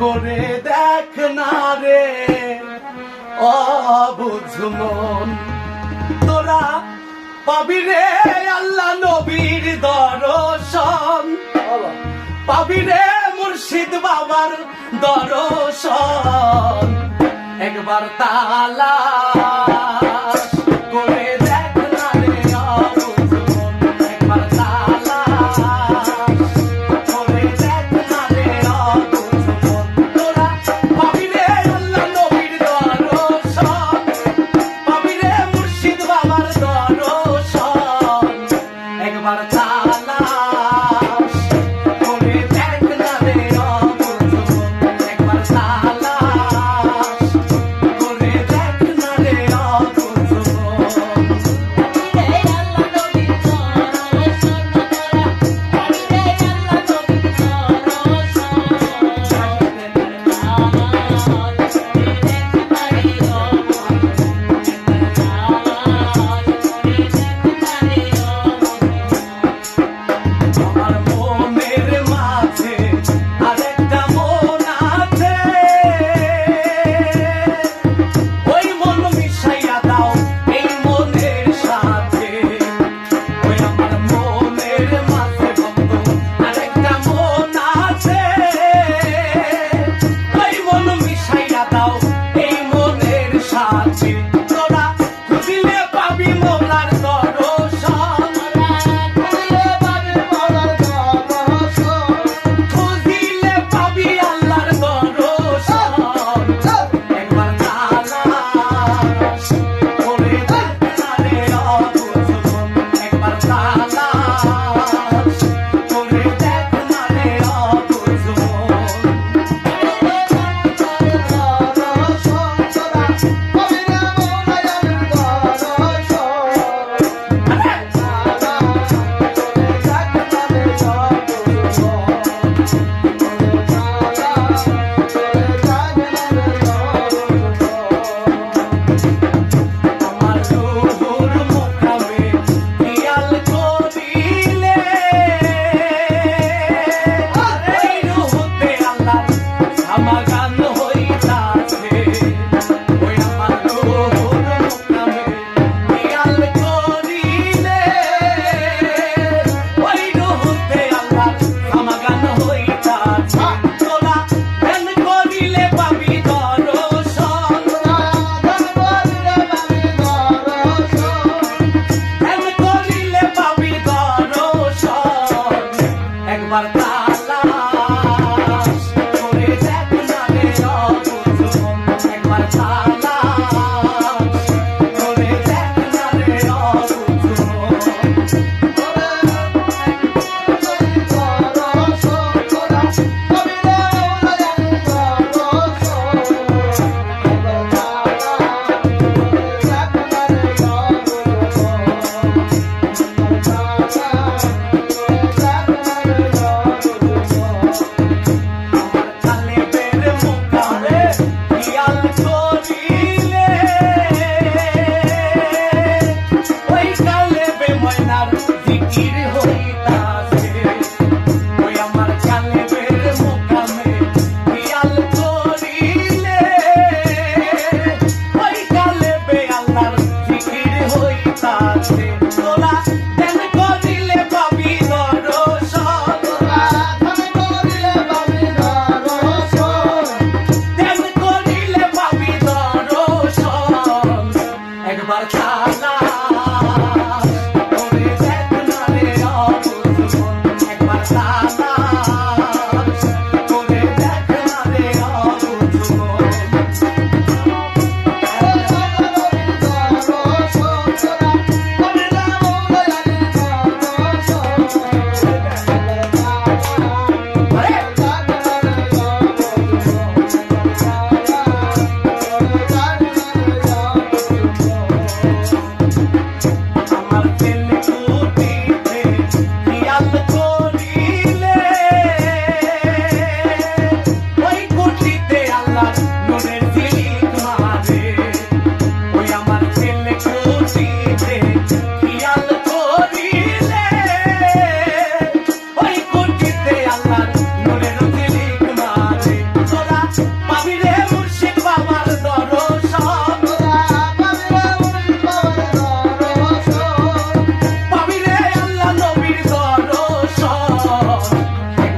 করে দেখ না রে অবুঝ মন, তোরা পাবি রে আল্লাহ নবীর দর্শন, পাবি রে মুর্শিদ বাবার দর্শন। একবার তালাশ করে দেখ না রে অবুঝ মন, একবার তালাশ করে দেখ না রে অবুঝ মন, তোরা পাবি রে আল্লাহ নবীর দর্শন, পাবি রে মুর্শিদ বাবার দর্শন। একবার তালাশ করে দেখ না রে অবুঝ মন, একবার তালাশ করে দেখ না রে অবুঝ মন। আমার মনের মাঝে আরেকটা মন আছে, ওই মন মিশাইয়া দাও এই মনের সাথে। ওই আমার মনের মাঝে বন্ধু আরেকটা মন আছে, ওই মন মিশাইয়া দাও এই মনের সাথে। তোরা খুঁজিলে পাবি মোলার দর্শন, খুঁজিলে পাবি আল্লাহর দর্শন। একবার তালাশ করে দেখ না রে অবুঝ মন, একবার তালাশ করে দেখ না রে অবুঝ মন। আমার রুহুর মুকামে খেয়াল করিলে এই রুহুতে আল্লাহর সমাগম হইতাছে। ওই আমার রুহুর মুকামে খেয়াল করিলে ওই রুহুতে আল্লাহর সমাগম হইতাছে। তোরা ধ্যান করিলে পাবি দর্শন, ধ্যান করিলে পাবি দর্শন। একবার তালাশ করে দেখ না রে অবুঝ মন, একবার তালাশ করে দেখ না রে অবুঝ মন।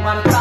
তোমার